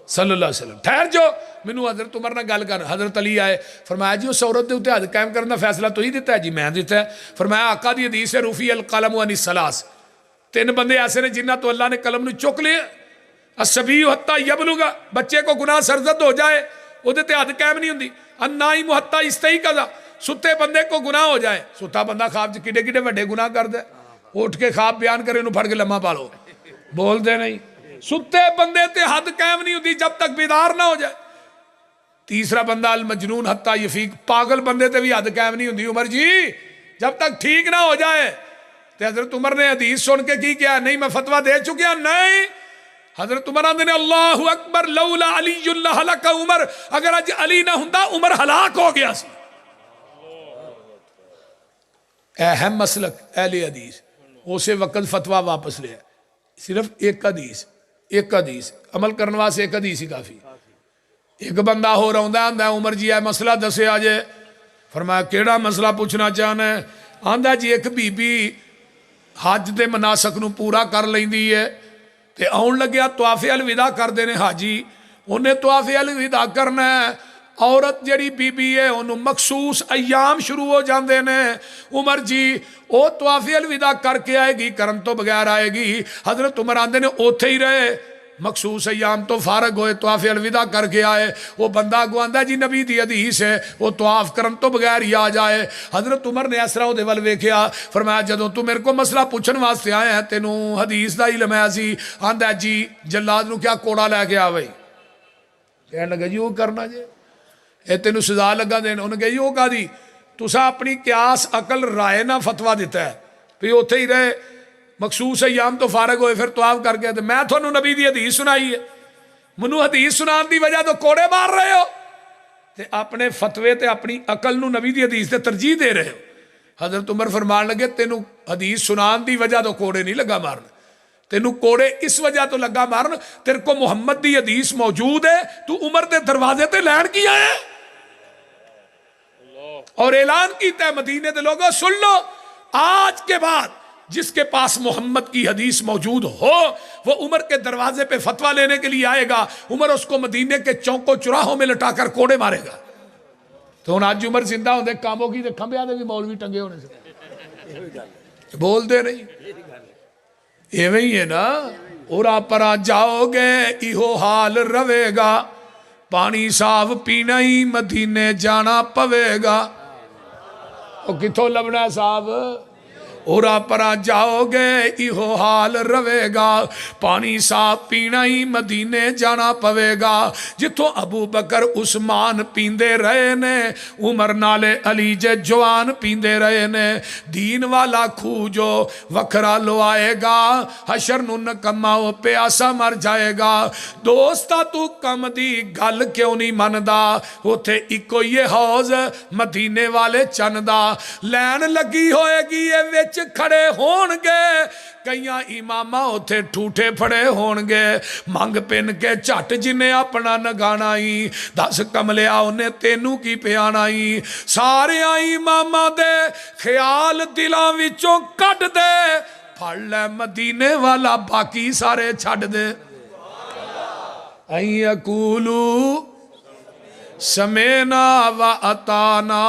صلی اللہ علیہ وسلم؟ ٹھہر جو مینوں حضرت عمر نہ گل کر۔ حضرت علی آئے، فرمایا جی اس عورت دے اوتے حد قائم کرنے دا فیصلہ تو ہی دیتا ہے؟ جی میں دیتا ہے۔ فرمایا آقا دی حدیث ہے رفیع القلم عن الثلاث، 3 بندے ایسے نے جنہ تو اللہ نے قلم نو چک لیا، الصبی حتی یبلغ، بچے کو گناہ سرزد ہو جائے وہ تے حد قائم نہیں ہوندی، النائم حتی یستیقظ، ستے بندے کو گناہ ہو جائے، ستا بندہ خواب کڈے کڈے وڈے گناہ کر دے، اٹھ کے خواب بیان کرے انہوں پھڑ کے لمحہ پالو، بول دے نہیں، ستے بندے تے حد قائم نہیں ہوتی جب تک بیدار نہ ہو جائے۔ تیسرا بندہ المجنون حتی یفیق، پاگل بندے تے بھی حد قائم نہیں ہوتی عمر جی جب تک ٹھیک نہ ہو جائے۔ تے حضرت عمر نے حدیث سن کے کی کیا؟ نہیں میں فتویٰ دے چکیا، نہیں۔ حضرت عمر آندے نے اللہ اکبر لولا علی اللہ ہلک عمر، اگر اج علی نہ ہوندا عمر ہلاک ہو گیا سی۔ اہم مسلک اہل حدیث، اسے وقت فتویٰ واپس لیا، صرف ایک حدیث عمل کرنے واسطے ایک حدیث ہی کافی۔ ایک بندہ ہو رہا آندا عمر جی اے مسئلہ دسے آجے، فرمایا کیڑا مسئلہ پوچھنا چاہنا ہے؟ آندا جی ایک بی بی حج دے مناسک نو پورا کر لیندی ہے تے آن لگیا طواف الوداع کر دینے حاجی، انہیں طواف الوداع کرنا ہے، عورت جڑی بی بی ہے انہوں مخصوص ایام شروع ہو جاندے نے، عمر جی او طواف الوداع کر کے آئے گی کرن تو بغیر آئے گی؟ حضرت عمر آندے نے اوتھے ہی رہے، مخصوص ایام تو فارغ ہوئے طواف الوداع کر کے آئے، وہ بندہ گواندا جی نبی دی حدیث ہے وہ طواف کرن تو بغیر ہی آ جائے۔ حضرت عمر نے اس طرح دے ول ویکھیا، فرمایا جدوں تو میرے کو مسئلہ پوچھن واسطے آیا ہے تینوں حدیث دا علم ہے سی؟ آندا جی جلاد نو کیا کوڑا لے کے آوے؟ کہنے لگا جی وہ کرنا جی اے تینوں سزا لگا دین۔ انہوں نے کہا جی وہ کہا دی تسا اپنی قیاس عقل رائے نہ فتویٰ دیتا ہے، پھر اوتھے ہی رہے مخصوص ایام تو فارغ ہوئے پھر طواف کر کے، میں تھانوں نبی دی حدیث سنائی ہے، منو حدیث سنان دی وجہ تو کوڑے مار رہے ہو تے اپنے فتوے تے اپنی عقل نو نبی دی حدیث تے ترجیح دے رہے ہو۔ حضرت عمر فرمان لگے تینوں حدیث سنان دی وجہ تو کوڑے نہیں لگا مارن، تینوں کوڑے اس وجہ تو لگا مارن تیرے کو محمد دی حدیث موجود ہے، تو عمر دے دروازے تے لین کی آئے اور اعلان کیتا ہے مدینے دے لوگوں سن لو، آج کے بعد جس کے پاس محمد کی حدیث موجود ہو وہ عمر کے دروازے پہ فتویٰ لینے کے لیے آئے گا، عمر اس کو مدینے کے چوکوں چراہوں میں لٹا کر کوڑے مارے گا۔ تو آج عمر زندہ ہوندے کاموں کی کھمبیاں دے بھی مولوی ٹنگے ہونے سے بول دے نہیں، ایویں ہی ہے نا، اورا پرا جاؤ گے ایہو حال رہے گا، پانی صاف پینا ہی مدینے جانا پوے گا۔ وہ کتھوں لبنا ہے صاحب؟ اورا پرا جاؤ گے ایہو حال رہے گا، پانی صاف پینا ہی مدینے جانا پوے گا، جتوں ابو بکر عثمان پیندے رہے نے، عمر نالے علی جے جوان پیندے رہے نے، دین والا کھو جو وکھرا لو آئے گا، حشر نو نکما وہ پیاسا مر جائے گا۔ دوستا تو کم دی گل کیوں نہیں مندا، اوتھے اکو یہ حوض مدینے والے چندا، لین لگی ہوئے گی یہ وچ کھڑے ہون گے، کئیاں امامہ ہوتے ٹھوٹے پھڑے ہون گے، مانگ پن کے چٹ جنہیں اپنا نگانا ہی، 10 کملیا انہیں تینوں کی پیانا ہی، سارے امامہ دے خیال دلاں وچوں کٹ دے، پھڑ لے مدینے والا باقی سارے چھڑ دے۔ این یقولو سمینا و اتانا،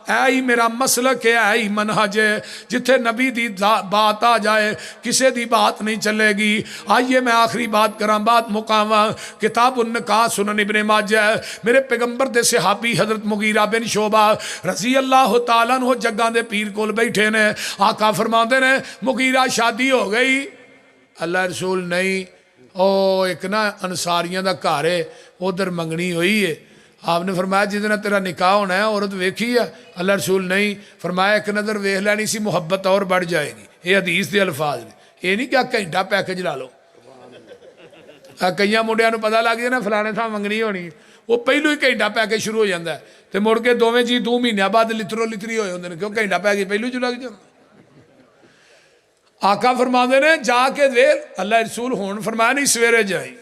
اے میرا مسلک ہے، اے منہج ہے، جتھے نبی دی بات آ جائے کسے دی بات نہیں چلے گی۔ آئیے میں آخری بات کرام، بات مقامہ کتاب النکاح سنن ابن ماجہ، میرے پیغمبر دے صحابی حضرت مغیرہ بن شعبہ رضی اللہ تعالیٰ عنہ جگہ دے پیر کول بیٹھے نے، آقا فرماندے نے مغیرہ شادی ہو گئی؟ اللہ رسول نہیں، ایک نا انصاریاں دا گھر ہے ادھر منگنی ہوئی ہے. آپ نے فرمایا جہد نال تیرا نکاح ہونا ہے عورت ویکھی ہے؟ اللہ رسول نہیں. فرمایا ایک نظر ویکھ لینی سی محبت اور بڑھ جائے گی. یہ حدیث دے الفاظ نے. یہ نہیں کہ گھنٹہ پیکج لا لو. کئی منڈیا پتہ لگ جائے نا فلانے تھان منگنی ہونی, وہ پہلو ہی گھنٹہ پیکج شروع ہو جاتا ہے تو مڑ کے دونوں جی 2 مہینے بعد لترو لتری ہوئے ہوتے ہیں کیوں گھنٹہ پیکج پہلو چ لگ جاتا. آقا فرماندے نے جا کے دیکھ. اللہ رسول ہون فرمایا نہیں سویرے جائی.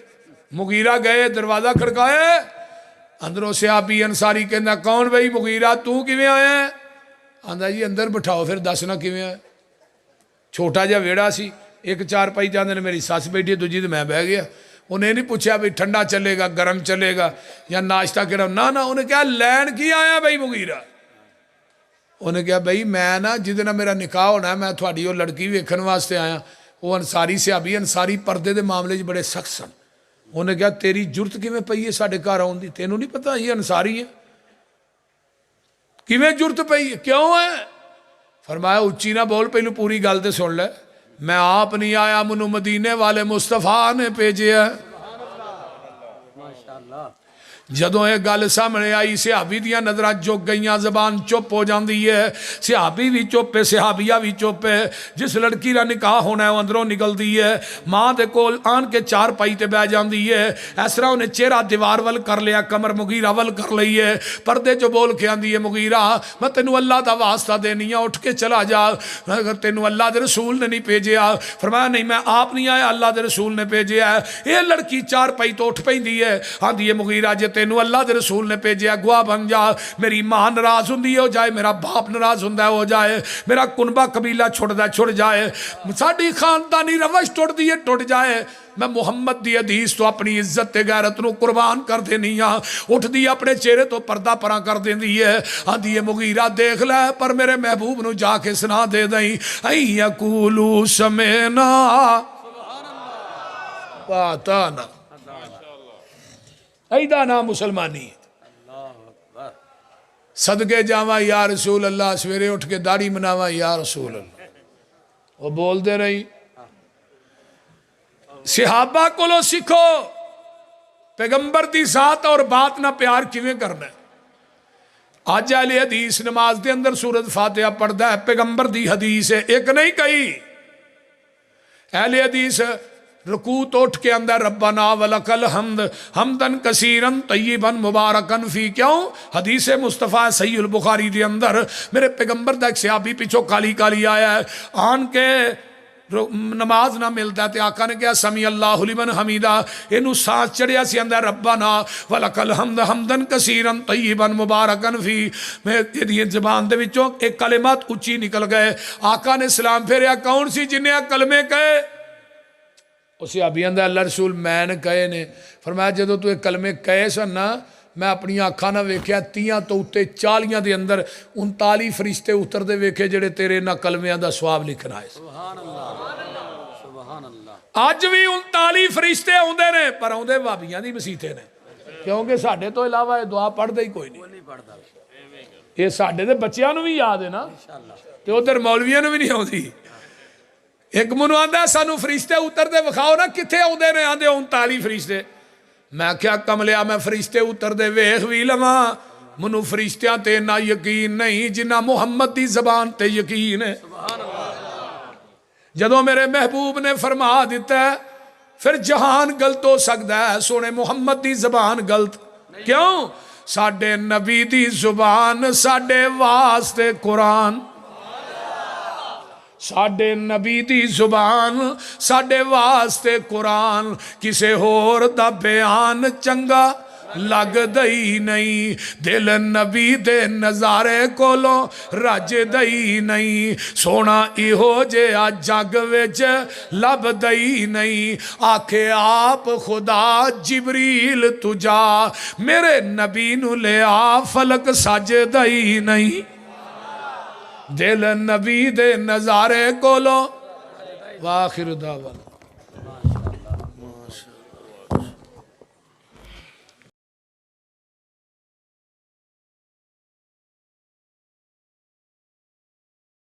مغیرہ گئے دروازہ کھڑکائے, اندروں صحابی انصاری کہندا کون بھائی مغیرہ تو کیویں آیا ہے؟ آندا جی اندر بٹھاؤ پھر دسنا کیویں آیا. چھوٹا جہا ویڑا سی, ایک چارپائی جاندے نے میری سس بیٹھی دوجی تے میں بہ گیا. انہیں نہیں پوچھا بھائی ٹھنڈا چلے گا گرم چلے گا یا ناشتہ کرا, نہ انہیں کہا لین کی آیا بھائی مغیرہ. انہیں کہا بھائی میں نا جہد نال میرا نکاح ہونا ہے میں تھوڑی وہ لڑکی ویکھن واسطے آیا. وہ انصاری صحابی انصاری پردے دے معاملے بڑے سخت سن. انہیں کہا تیری جرت کیویں پئی ہے ساڈے گھر آؤن دی؟ تینوں نہیں پتا یہ انصاری ہے؟ کیویں جرت پئی ہے کیوں ہے؟ فرمایا اچھی نہ بول پہلو پوری گل تے سن لے. میں آپ نہیں آیا منو مدینے والے مصطفیٰ نے بھیجیا. جدوں یہ گل سامنے آئی صحابی دیاں نظراں چک گئیاں, زبان چپ ہو جاندی ہے. صحابی بھی چپ ہے, صحابیہ بھی چپ ہے. جس لڑکی دا نکاح ہونا ہے وہ اندروں نکلدی ہے, ماں دے کول آن کے چار پائی تے بہ جاندی ہے. اس طرح انہیں چہرہ دیوار ول کر لیا, کمر مغیرہ ول کر لئی ہے. پردے جو بول کے آندی ہے مغیرہ میں تینوں اللہ دا واسطہ دینی ہے, اٹھ کے چلا جا, اگر تینوں اللہ دے رسول نے نہیں بھیجیا. فرمایا نہیں میں آپ نہیں آیا, اللہ دے رسول نے بھیجیا ہے. یہ لڑکی چار پائی تو اٹھ پیندی ہے, آندی ہے مغیرہ جے تینوں اللہ دے رسول نے بھیجیا گواہ بن جا. میری ماں ناراض ہوندی ہو جائے, میرا باپ ناراض ہوندا ہو جائے, میرا کنبہ قبیلہ چھڑ جائے, ساڈی خاندانی روش ٹوٹ جائے, میں محمد دی حدیث تو اپنی عزت تے غیرت نو قربان کر دینی ہاں. اٹھ دی اپنے چہرے تو پردہ پراں کر دیندی ہے. آندی ہے مغیرہ دیکھ لے پر میرے محبوب نو جا کے سنا دے دیں این یقولوا سمعنا واتانا. ایدہ نام مسلمانی صدقے جاواں یا رسول اللہ, سویرے اٹھ کے داڑھی مناواں یا رسول اللہ. وہ بول دے رہی صحابہ کو لو سکھو پیغمبر دی ذات اور بات نہ پیار کیویں کرنا ہے. آج اہل حدیث نماز دے اندر سورۃ فاتحہ پڑھدا ہے, پیغمبر دی حدیث ہے, ایک نہیں کہی. اہل حدیث رکوع تو اٹھ کے اندر ربنا ولکل حمد حمدن کثیرن طیبن مبارکن فی. کیوں؟ حدیث مصطفیٰ صحیح البخاری دے اندر میرے پیغمبر دا ایک صحابی پیچھو کالی کالی آیا ہے, آن کے نماز نہ ملتا تے آقا نے کہا سمی اللہ لمن حمیدہ. اینو سانس چڑھیا سی اندر ربنا ولکل حمد حمدن کثیرن طیبن مبارکن فی. میں یہ زبان دے وچوں ایک کلمات اچھی نکل گئے. آقا نے سلام پھیریا کون سی جنہیں کلمے کہے؟ اسی ابھی اندر اللہ رسول میں نے کہے نے. فرمایا جدو تو ایک کلمے کہے سن نا میں اپنی آنکھاں نہ ویکھیا 30 تو اتے 40 دے اندر 39 فرشتے اتر دے ویکھے جڑے تیرے نہ کلمیاں دا ثواب لکھنا ہے. سبحان اللہ. آج بھی 39 فرشتے ہوندے نے پر ہوندے بابیاں دی مسیتے نے, کیونکہ ساڈے تو علاوہ یہ دعا پڑھ دے ہی کوئی نہیں. یہ ساڈے دے بچیاں نو بھی یاد ہے نا, تے ادھر مولویاں نو بھی نہیں ہوندی. ایک منو آندا سانو فرشتے اتر دے وکھاؤ نا کتھے آندے نے, آندے 39 فرشتے. میں کیا کملیا میں فرشتے اتر دے ویکھ وی لواں, منو فرشتیاں تے نہ یقین نہیں جنہ محمد دی زبان تے یقین ہے. جدوں میرے محبوب نے فرما دیتا ہے پھر جہان غلط ہو سکتا ہے, سونے محمد دی زبان غلط کیوں؟ ساڈے نبی دی زبان ساڈے واسطے قرآن, ساڈے نبی دی زبان ساڈے واسطے قرآن. کسے ہور دا بیان چنگا لگ دئی نہیں, دل نبی دے نظارے کولو رج دئی نہیں. سونا ایہو جے جگ وچ لب دئی نہیں. آکھے آپ خدا جبریل تجا میرے نبی نو لیا فلک سج دئی نہیں. دل نبی دے نظارے کولو. واخر دعوانا